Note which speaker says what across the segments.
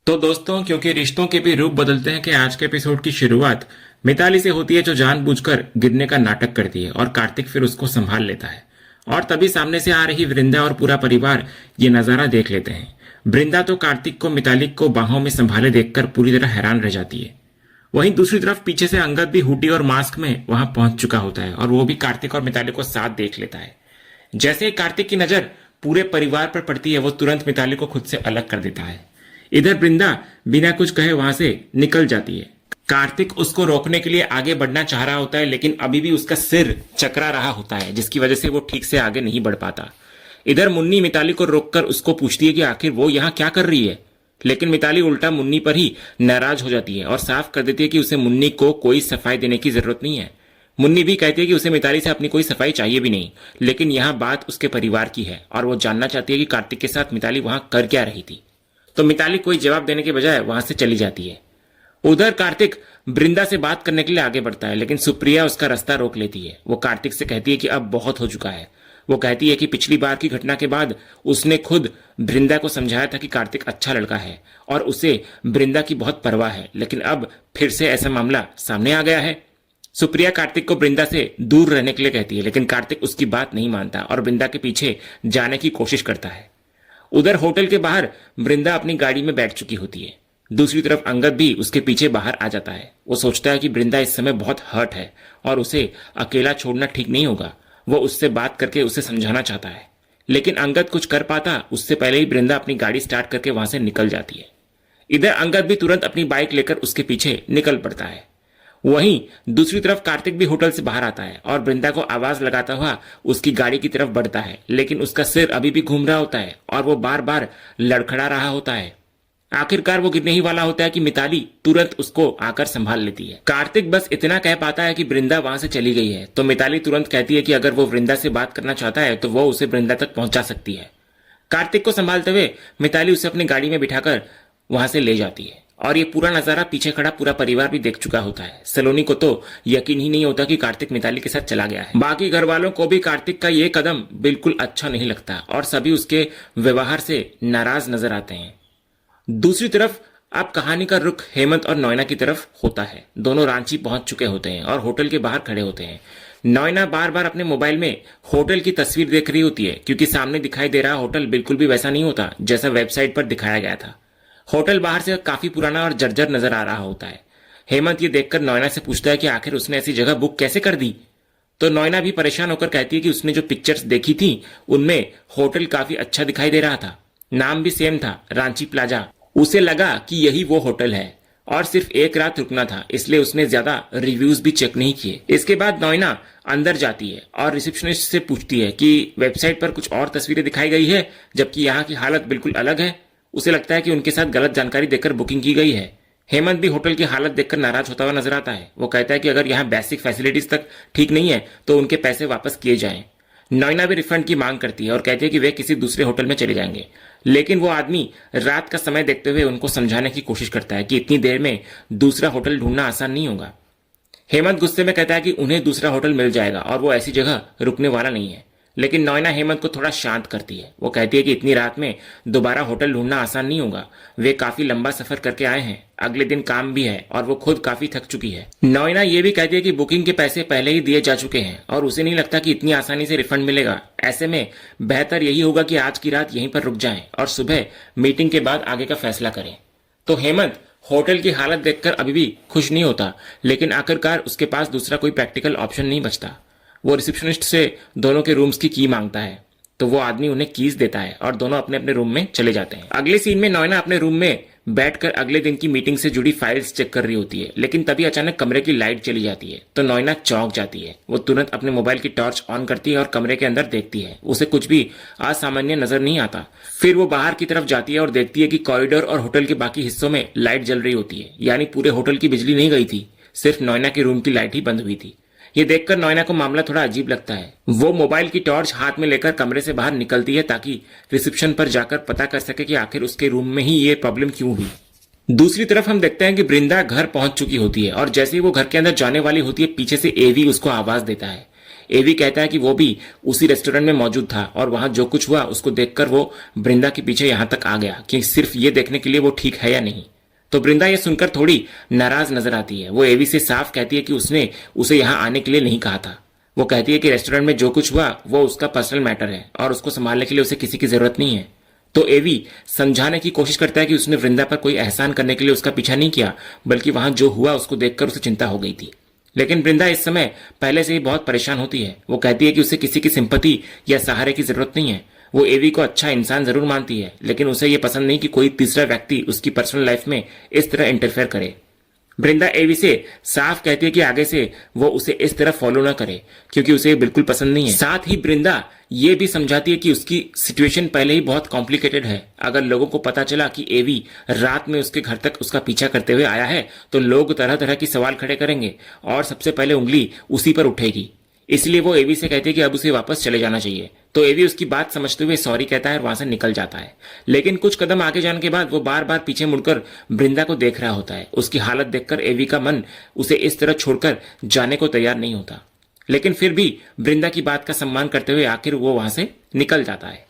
Speaker 1: तो दोस्तों, क्योंकि रिश्तों के भी रूप बदलते हैं कि आज के एपिसोड की शुरुआत मिताली से होती है, जो जानबूझकर गिरने का नाटक करती है और कार्तिक फिर उसको संभाल लेता है। और तभी सामने से आ रही वृंदा और पूरा परिवार ये नजारा देख लेते हैं। वृंदा तो कार्तिक को मिताली को बाहों में संभाले देखकर पूरी तरह हैरान रह जाती है। वहीं दूसरी तरफ पीछे से अंगद भी हुडी और मास्क में वहां पहुंच चुका होता है और वो भी कार्तिक और मिताली को साथ देख लेता है। जैसे ही कार्तिक की नजर पूरे परिवार पर पड़ती है, वो तुरंत मिताली को खुद से अलग कर देता है। इधर वृंदा बिना कुछ कहे वहां से निकल जाती है। कार्तिक उसको रोकने के लिए आगे बढ़ना चाह रहा होता है, लेकिन अभी भी उसका सिर चकरा रहा होता है, जिसकी वजह से वो ठीक से आगे नहीं बढ़ पाता। इधर मुन्नी मिताली को रोककर उसको पूछती है कि आखिर वो यहाँ क्या कर रही है, लेकिन मिताली उल्टा मुन्नी पर ही नाराज हो जाती है और साफ कर देती है कि उसे मुन्नी को कोई सफाई देने की जरूरत नहीं है। मुन्नी भी कहती है कि उसे मिताली से अपनी कोई सफाई चाहिए भी नहीं, लेकिन यहाँ बात उसके परिवार की है और वो जानना चाहती है कि कार्तिक के साथ मिताली वहां कर क्या रही थी। तो मिताली कोई जवाब देने के बजाय वहां से चली जाती है। उधर कार्तिक वृंदा से बात करने के लिए आगे बढ़ता है, लेकिन सुप्रिया उसका रास्ता रोक लेती है। वो कार्तिक से कहती है कि अब बहुत हो चुका है। वो कहती है कि पिछली बार की घटना के बाद उसने खुद वृंदा को समझाया था कि कार्तिक अच्छा लड़का है और उसे वृंदा की बहुत परवाह है, लेकिन अब फिर से ऐसा मामला सामने आ गया है। सुप्रिया कार्तिक को वृंदा से दूर रहने के लिए कहती है, लेकिन कार्तिक उसकी बात नहीं मानता और वृंदा के पीछे जाने की कोशिश करता है। उधर होटल के बाहर वृंदा अपनी गाड़ी में बैठ चुकी होती है। दूसरी तरफ अंगद भी उसके पीछे बाहर आ जाता है। वो सोचता है कि वृंदा इस समय बहुत हर्ट है और उसे अकेला छोड़ना ठीक नहीं होगा। वो उससे बात करके उसे समझाना चाहता है, लेकिन अंगद कुछ कर पाता उससे पहले ही वृंदा अपनी गाड़ी स्टार्ट करके वहां से निकल जाती है। इधर अंगद भी तुरंत अपनी बाइक लेकर उसके पीछे निकल पड़ता है। वहीं दूसरी तरफ कार्तिक भी होटल से बाहर आता है और वृंदा को आवाज लगाता हुआ उसकी गाड़ी की तरफ बढ़ता है, लेकिन उसका सिर अभी भी घूम रहा होता है और वो बार बार लड़खड़ा रहा होता है। आखिरकार वो गिरने ही वाला होता है कि मिताली तुरंत उसको आकर संभाल लेती है। कार्तिक बस इतना कह पाता है कि वृंदा वहां से चली गई है, तो मिताली तुरंत कहती है कि अगर वो वृंदा से बात करना चाहता है तो वो उसे वृंदा तक पहुंचा सकती है। कार्तिक को संभालते हुए मिताली उसे अपनी गाड़ी में बिठाकर वहां से ले जाती है और ये पूरा नजारा पीछे खड़ा पूरा परिवार भी देख चुका होता है। सलोनी को तो यकीन ही नहीं होता कि कार्तिक मिताली के साथ चला गया है। बाकी घर वालों को भी कार्तिक का ये कदम बिल्कुल अच्छा नहीं लगता और सभी उसके व्यवहार से नाराज नजर आते हैं। दूसरी तरफ अब कहानी का रुख हेमंत और नोएना की तरफ होता है। दोनों रांची पहुंच चुके होते हैं और होटल के बाहर खड़े होते हैं। नोएना बार बार अपने मोबाइल में होटल की तस्वीर देख रही होती है, क्योंकि सामने दिखाई दे रहा होटल बिल्कुल भी वैसा नहीं होता जैसा वेबसाइट पर दिखाया गया था। होटल बाहर से काफी पुराना और जर्जर नजर आ रहा होता है। हेमंत ये देखकर नोएना से पूछता है कि आखिर उसने ऐसी जगह बुक कैसे कर दी। तो नोएना भी परेशान होकर कहती है कि उसने जो पिक्चर्स देखी थी उनमें होटल काफी अच्छा दिखाई दे रहा था, नाम भी सेम था, रांची प्लाजा। उसे लगा कि यही वो होटल है और सिर्फ एक रात रुकना था, इसलिए उसने ज्यादा रिव्यूज भी चेक नहीं किए। इसके बाद नोएना अंदर जाती है और रिसेप्शनिस्ट से पूछती है कि वेबसाइट पर कुछ और तस्वीरें दिखाई गई है, जबकि यहाँ की हालत बिल्कुल अलग है। उसे लगता है कि उनके साथ गलत जानकारी देकर बुकिंग की गई है। हेमंत भी होटल की हालत देखकर नाराज होता हुआ नजर आता है। वो कहता है कि अगर यहाँ बेसिक फैसिलिटीज तक ठीक नहीं है तो उनके पैसे वापस किए जाएं। नोएना भी रिफंड की मांग करती है और कहती है कि वे किसी दूसरे होटल में चले जाएंगे, लेकिन वो आदमी रात का समय देखते हुए उनको समझाने की कोशिश करता है कि इतनी देर में दूसरा होटल ढूंढना आसान नहीं होगा। हेमंत गुस्से में कहता है कि उन्हें दूसरा होटल मिल जाएगा और वो ऐसी जगह रुकने वाला नहीं है, लेकिन नोएना हेमंत को थोड़ा शांत करती है। वो कहती है कि इतनी रात में दोबारा होटल ढूंढना आसान नहीं होगा, वे काफी लंबा सफर करके आए हैं, अगले दिन काम भी है और वो खुद काफी थक चुकी है। नोएना ये भी कहती है कि बुकिंग के पैसे पहले ही दिए जा चुके हैं और उसे नहीं लगता कि इतनी आसानी से रिफंड मिलेगा। ऐसे में बेहतर यही होगा कि आज की रात यहीं पर रुक जाएं और सुबह मीटिंग के बाद आगे का फैसला करें। तो हेमंत होटल की हालत देखकर अभी भी खुश नहीं होता, लेकिन आखिरकार उसके पास दूसरा कोई प्रैक्टिकल ऑप्शन नहीं बचता। वो रिसेप्शनिस्ट से दोनों के रूम्स की की मांगता है, तो वो आदमी उन्हें कीज देता है और दोनों अपने अपने रूम में चले जाते हैं। अगले सीन में नोएना अपने रूम में बैठकर अगले दिन की मीटिंग से जुड़ी फाइल्स चेक कर रही होती है, लेकिन तभी अचानक कमरे की लाइट चली जाती है। तो नोएना चौंक जाती है। वो तुरंत अपने मोबाइल की टॉर्च ऑन करती है और कमरे के अंदर देखती है। उसे कुछ भी असामान्य नजर नहीं आता। फिर वो बाहर की तरफ जाती है और देखती है कि कॉरिडोर और होटल के बाकी हिस्सों में लाइट जल रही होती है, यानी पूरे होटल की बिजली नहीं गई थी, सिर्फ नोएना के रूम की लाइट ही बंद हुई थी। ये देखकर नोएना को मामला थोड़ा अजीब लगता है। वो मोबाइल की टॉर्च हाथ में लेकर कमरे से बाहर निकलती है ताकि रिसेप्शन पर जाकर पता कर सके कि आखिर उसके रूम में ही ये प्रॉब्लम क्यों हुई। दूसरी तरफ हम देखते हैं कि वृंदा घर पहुंच चुकी होती है और जैसे ही वो घर के अंदर जाने वाली होती है, पीछे से एवी उसको आवाज देता है। एवी कहता है कि वो भी उसी रेस्टोरेंट में मौजूद था और वहां जो कुछ हुआ उसको देखकर वो वृंदा के पीछे यहां तक आ गया कि सिर्फ ये देखने के लिए वो ठीक है या नहीं। तो वृंदा ये सुनकर थोड़ी नाराज नजर आती है। वो एवी से साफ कहती है कि उसने उसे यहां आने के लिए नहीं कहा था। वो कहती है कि रेस्टोरेंट में जो कुछ हुआ वो उसका पर्सनल मैटर है और उसको संभालने के लिए उसे किसी की जरूरत नहीं है। तो एवी समझाने की कोशिश करता है कि उसने वृंदा पर कोई एहसान करने के लिए उसका पीछा नहीं किया, बल्कि वहां जो हुआ उसको देखकर उसे चिंता हो गई थी। लेकिन वृंदा इस समय पहले से ही बहुत परेशान होती है। वो कहती है कि उसे किसी की सिंपैथी या सहारे की जरूरत नहीं है। वो एवी को अच्छा इंसान जरूर मानती है, लेकिन उसे यह पसंद नहीं कि कोई तीसरा व्यक्ति उसकी पर्सनल लाइफ में इस तरह इंटरफेयर करे। वृंदा एवी से साफ कहती है कि आगे से वो उसे इस तरह फॉलो ना करे, क्योंकि उसे बिल्कुल पसंद नहीं है। साथ ही वृंदा ये भी समझाती है कि उसकी सिचुएशन पहले ही बहुत कॉम्प्लिकेटेड है। अगर लोगों को पता चला कि एवी रात में उसके घर तक उसका पीछा करते हुए आया है तो लोग तरह तरह की सवाल खड़े करेंगे और सबसे पहले उंगली उसी पर उठेगी। इसलिए वो एवी से कहती है कि अब उसे वापस चले जाना चाहिए। तो एवी उसकी बात समझते हुए सॉरी कहता है और वहां से निकल जाता है। लेकिन कुछ कदम आगे जाने के बाद वो बार बार पीछे मुड़कर वृंदा को देख रहा होता है। उसकी हालत देखकर एवी का मन उसे इस तरह छोड़कर जाने को तैयार नहीं होता, लेकिन फिर भी वृंदा की बात का सम्मान करते हुए आखिर वो वहां से निकल जाता है।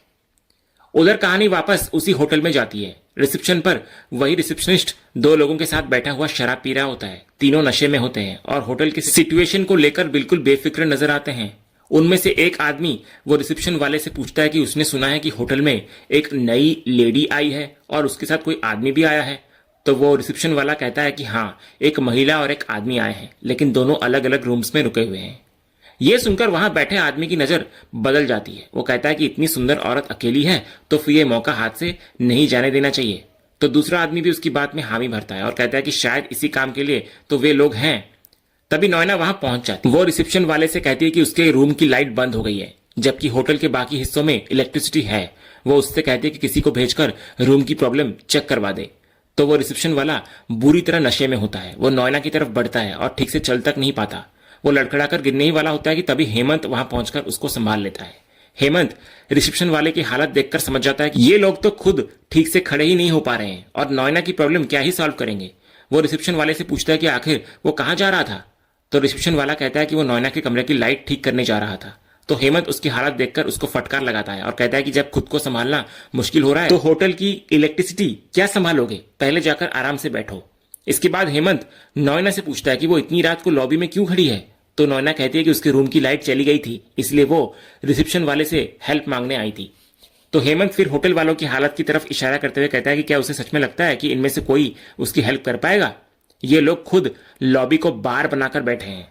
Speaker 1: उधर कहानी वापस उसी होटल में जाती है। रिसेप्शन पर वही रिसेप्शनिस्ट दो लोगों के साथ बैठा हुआ शराब पी रहा होता है। तीनों नशे में होते हैं और होटल की सिचुएशन को लेकर बिल्कुल बेफिक्र नजर आते हैं। उनमें से एक आदमी वो रिसेप्शन वाले से पूछता है कि उसने सुना है कि होटल में एक नई लेडी आई है और उसके साथ कोई आदमी भी आया है। तो वो रिसेप्शन वाला कहता है कि हाँ, एक महिला और एक आदमी आए हैं, लेकिन दोनों अलग अलग रूम्स में रुके हुए हैं। ये सुनकर वहां बैठे आदमी की नजर बदल जाती है। वो कहता है कि इतनी सुंदर औरत अकेली है तो फिर ये मौका हाथ से नहीं जाने देना चाहिए। तो दूसरा आदमी भी उसकी बात में हामी भरता है और कहता है कि शायद इसी काम के लिए तो वे लोग हैं। तभी नॉयना वहां पहुंच जाती है। वो रिसेप्शन वाले से कहती है कि उसके रूम की लाइट बंद हो गई है, जबकि होटल के बाकी हिस्सों में इलेक्ट्रिसिटी है। वो उससे कहती है कि किसी को भेजकर रूम की प्रॉब्लम चेक करवा दे। तो वो रिसेप्शन वाला बुरी तरह नशे में होता है। वो नॉयना की तरफ बढ़ता है और ठीक से चल तक नहीं पाता। वो लड़खड़ाकर गिरने ही वाला होता है कि तभी हेमंत वहां पहुंचकर उसको संभाल लेता है। हेमंत रिसेप्शन वाले की हालत देखकर समझ जाता है कि ये लोग तो खुद ठीक से खड़े ही नहीं हो पा रहे हैं और नॉयना की प्रॉब्लम क्या ही सॉल्व करेंगे। वो रिसेप्शन वाले से पूछता है कि आखिर वो कहां जा रहा था। तो रिसेप्शन वाला कहता है कि वो नॉयना के कमरे की लाइट ठीक करने जा रहा था। तो हेमंत उसकी हालत देखकर उसको फटकार लगाता है और कहता है कि जब खुद को संभालना मुश्किल हो रहा है तो होटल की इलेक्ट्रिसिटी क्या संभालोगे, पहले जाकर आराम से बैठो। इसके बाद हेमंत नॉयना से पूछता है कि वो इतनी रात को लॉबी में क्यों खड़ी है। तो नॉयना कहती है कि उसके रूम की लाइट चली गई थी, इसलिए वो रिसेप्शन वाले से हेल्प मांगने आई थी। तो हेमंत फिर होटल वालों की हालत की तरफ इशारा करते हुए कहता है कि क्या उसे सच में लगता है कि इनमें से कोई उसकी हेल्प कर पाएगा। ये लोग खुद लॉबी को बार बनाकर बैठे हैं।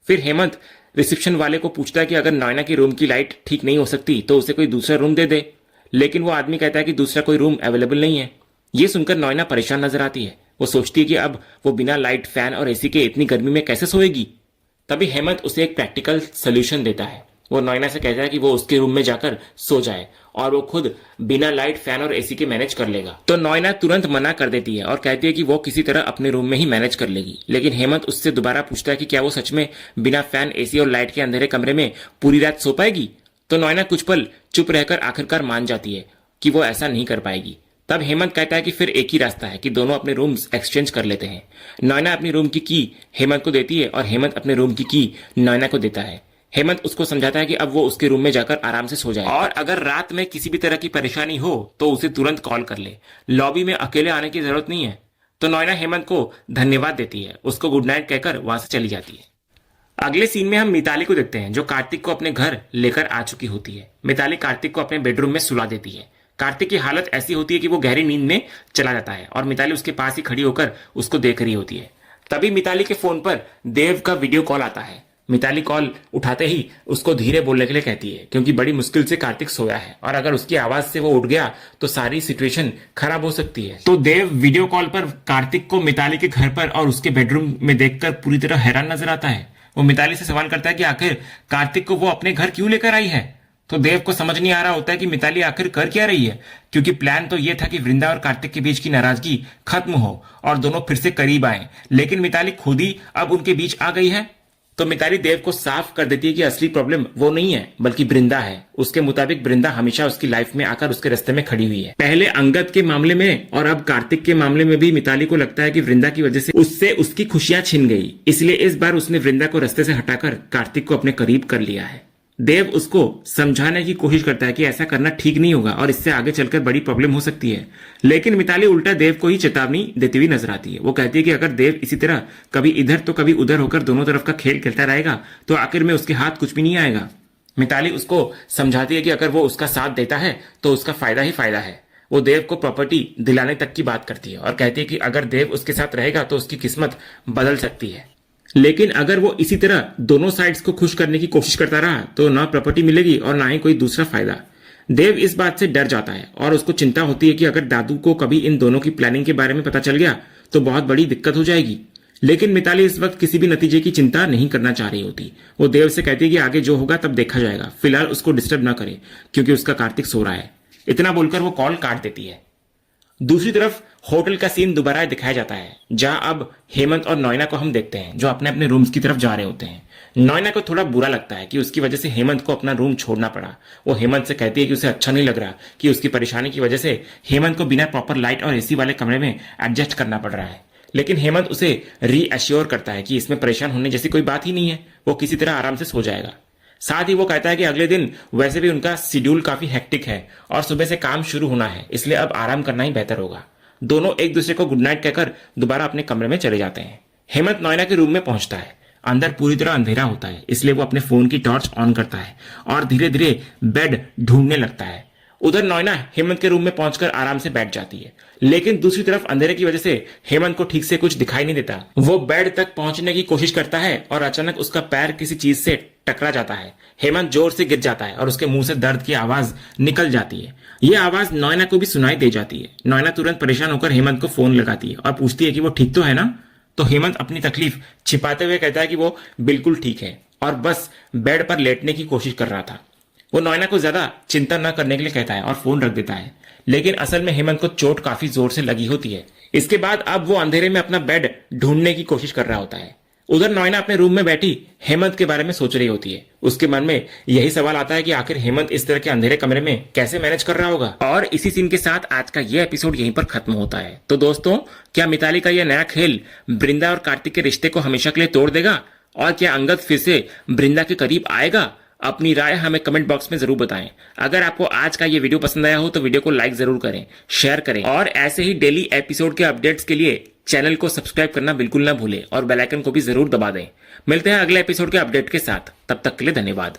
Speaker 1: फिर हेमंत रिसेप्शन वाले को पूछता है कि अगर नॉयना की रूम की लाइट ठीक नहीं हो सकती तो उसे कोई दूसरा रूम दे दे, लेकिन वो आदमी कहता है कि दूसरा कोई रूम अवेलेबल नहीं है। ये सुनकर नॉयना परेशान नजर आती है। वो सोचती है कि अब वो बिना लाइट, फैन और एसी के इतनी गर्मी में कैसे सोएगी। तभी हेमंत उसे एक प्रैक्टिकल सोल्यूशन देता है। वो नॉयना से कहता है कि वो उसके रूम में जाकर सो जाए और वो खुद बिना लाइट, फैन और एसी के मैनेज कर लेगा। तो नॉयना तुरंत मना कर देती है और कहती है कि वो किसी तरह अपने रूम में ही मैनेज कर लेगी। लेकिन हेमंत उससे दोबारा पूछता है कि क्या वो सच में बिना फैन, एसी और लाइट के अंधेरे कमरे में पूरी रात सो पाएगी। तो नॉयना कुछ पल चुप रहकर आखिरकार मान जाती है कि वो ऐसा नहीं कर पाएगी। तब हेमंत कहता है कि फिर एक ही रास्ता है कि दोनों अपने रूम्स एक्सचेंज कर लेते हैं। नॉयना अपनी रूम की हेमंत को देती है और हेमंत अपने रूम की नॉयना को देता है। हेमंत उसको समझाता है कि अब वो उसके रूम में जाकर आराम से सो जाए और अगर रात में किसी भी तरह की परेशानी हो तो उसे तुरंत कॉल कर ले। लॉबी में अकेले आने की जरूरत नहीं है। तो नॉयना हेमंत को धन्यवाद देती है, उसको गुड नाइट कहकर वहां से चली जाती है। अगले सीन में हम मिताली को देखते हैं जो कार्तिक को अपने घर लेकर आ चुकी होती है। मिताली कार्तिक को अपने बेडरूम में सुला देती है। कार्तिक की हालत ऐसी होती है कि वो गहरी नींद में चला जाता है और मिताली उसके पास ही खड़ी होकर उसको देख रही होती है। तभी मिताली के फोन पर देव का वीडियो कॉल आता है। मिताली कॉल उठाते ही उसको धीरे बोलने के लिए कहती है, क्योंकि बड़ी मुश्किल से कार्तिक सोया है और अगर उसकी आवाज से वो उठ गया तो सारी सिचुएशन खराब हो सकती है। तो देव वीडियो कॉल पर कार्तिक को मिताली के घर पर और उसके बेडरूम में देखकर पूरी तरह हैरान नजर आता है। वो मिताली से सवाल करता है कि आखिर कार्तिक को वो अपने घर क्यों लेकर आई है। तो देव को समझ नहीं आ रहा होता है कि मिताली आखिर कर क्या रही है, क्योंकि प्लान तो ये था कि वृंदा और कार्तिक के बीच की नाराजगी खत्म हो और दोनों फिर से करीब आए, लेकिन मिताली खुद ही अब उनके बीच आ गई है। तो मिताली देव को साफ कर देती है कि असली प्रॉब्लम वो नहीं है बल्कि वृंदा है। उसके मुताबिक वृंदा हमेशा उसकी लाइफ में आकर उसके रास्ते में खड़ी हुई है। पहले अंगद के मामले में और अब कार्तिक के मामले में भी मिताली को लगता है कि वृंदा की वजह से उससे उसकी खुशियां छिन गई, इसलिए इस बार उसने वृंदा को रास्ते से हटाकर कार्तिक को अपने करीब कर लिया है। देव उसको समझाने की कोशिश करता है कि ऐसा करना ठीक नहीं होगा और इससे आगे चलकर बड़ी प्रॉब्लम हो सकती है, लेकिन मिताली उल्टा देव को ही चेतावनी देती हुई नजर आती है। वो कहती है कि अगर देव इसी तरह कभी इधर तो कभी उधर होकर दोनों तरफ का खेल खेलता रहेगा तो आखिर में उसके हाथ कुछ भी नहीं आएगा। मिताली उसको समझाती है कि अगर वो उसका साथ देता है तो उसका फायदा ही फायदा है। वो देव को प्रॉपर्टी दिलाने तक की बात करती है और कहती है कि अगर देव उसके साथ रहेगा तो उसकी किस्मत बदल सकती है, लेकिन अगर वो इसी तरह दोनों साइड्स को खुश करने की कोशिश करता रहा तो ना प्रॉपर्टी मिलेगी और ना ही कोई दूसरा फायदा। देव इस बात से डर जाता है और उसको चिंता होती है कि अगर दादू को कभी इन दोनों की प्लानिंग के बारे में पता चल गया तो बहुत बड़ी दिक्कत हो जाएगी। लेकिन मिताली इस वक्त किसी भी नतीजे की चिंता नहीं करना चाह रही होती। वो देव से कहती है कि आगे जो होगा तब देखा जाएगा, फिलहाल उसको डिस्टर्ब ना करे क्योंकि उसका कार्तिक सो रहा है। इतना बोलकर वो कॉल काट देती है। दूसरी तरफ होटल का सीन दोबारा दिखाया जाता है, जहां अब हेमंत और नोयना को हम देखते हैं जो अपने अपने रूम्स की तरफ जा रहे होते हैं। नोयना को थोड़ा बुरा लगता है कि उसकी वजह से हेमंत को अपना रूम छोड़ना पड़ा। वो हेमंत से कहती है कि उसे अच्छा नहीं लग रहा कि उसकी परेशानी की वजह से हेमंत को बिना प्रॉपर लाइट और एसी वाले कमरे में एडजस्ट करना पड़ रहा है, लेकिन हेमंत उसे रीअश्योर करता है कि इसमें परेशान होने जैसी कोई बात ही नहीं है, वो किसी तरह आराम से सो जाएगा। साथ ही वो कहता है कि अगले दिन वैसे भी उनका शेड्यूल काफी हेक्टिक है और सुबह से काम शुरू होना है, इसलिए अब आराम करना ही बेहतर होगा। दोनों एक दूसरे को गुड नाइट कहकर दोबारा अपने कमरे में चले जाते हैं। हेमंत नोयना के रूम में पहुंचता है। अंदर पूरी तरह अंधेरा होता है, इसलिए वो अपने फोन की टॉर्च ऑन करता है और धीरे धीरे बेड ढूंढने लगता है। उधर नोयना हेमंत के रूम में पहुंचकर आराम से बैठ जाती है, लेकिन दूसरी तरफ अंधेरे की वजह से हेमंत को ठीक से कुछ दिखाई नहीं देता। वो बेड तक पहुंचने की कोशिश करता है और अचानक उसका पैर किसी चीज से टकरा जाता है। हेमंत जोर से गिर जाता है और उसके मुंह से दर्द की आवाज निकल जाती है। यह आवाज नोयना को भी सुनाई दे जाती है। नोयना तुरंत परेशान होकर हेमंत को फोन लगाती है और पूछती है कि वो ठीक तो है ना। तो हेमंत अपनी तकलीफ छिपाते हुए कहता है कि वो बिल्कुल ठीक है और बस बेड पर लेटने की कोशिश कर रहा था। वो नोयना को ज्यादा चिंता न करने के लिए कहता है और फोन रख देता है, लेकिन असल में हेमंत को चोट काफी जोर से लगी होती है। इसके बाद अब वो अंधेरे में अपना बेड ढूंढने की कोशिश कर रहा होता है। उधर नोयना अपने रूम में बैठी हेमंत के बारे में सोच रही होती है। उसके मन में यही सवाल आता है कि आखिर हेमंत इस तरह के अंधेरे कमरे में कैसे मैनेज कर रहा होगा। और इसी सीन के साथ आज का यह एपिसोड यहीं पर खत्म होता है। तो दोस्तों, क्या मिताली का यह नया खेल वृंदा और कार्तिक के रिश्ते को हमेशा के लिए तोड़ देगा और क्या अंगद फिर से वृंदा के करीब आएगा? अपनी राय हमें कमेंट बॉक्स में जरूर बताएं। अगर आपको आज का ये वीडियो पसंद आया हो तो वीडियो को लाइक जरूर करें, शेयर करें और ऐसे ही डेली एपिसोड के अपडेट्स के लिए चैनल को सब्सक्राइब करना बिल्कुल ना भूलें और बेल आइकन को भी जरूर दबा दें। मिलते हैं अगले एपिसोड के अपडेट के साथ, तब तक के लिए धन्यवाद।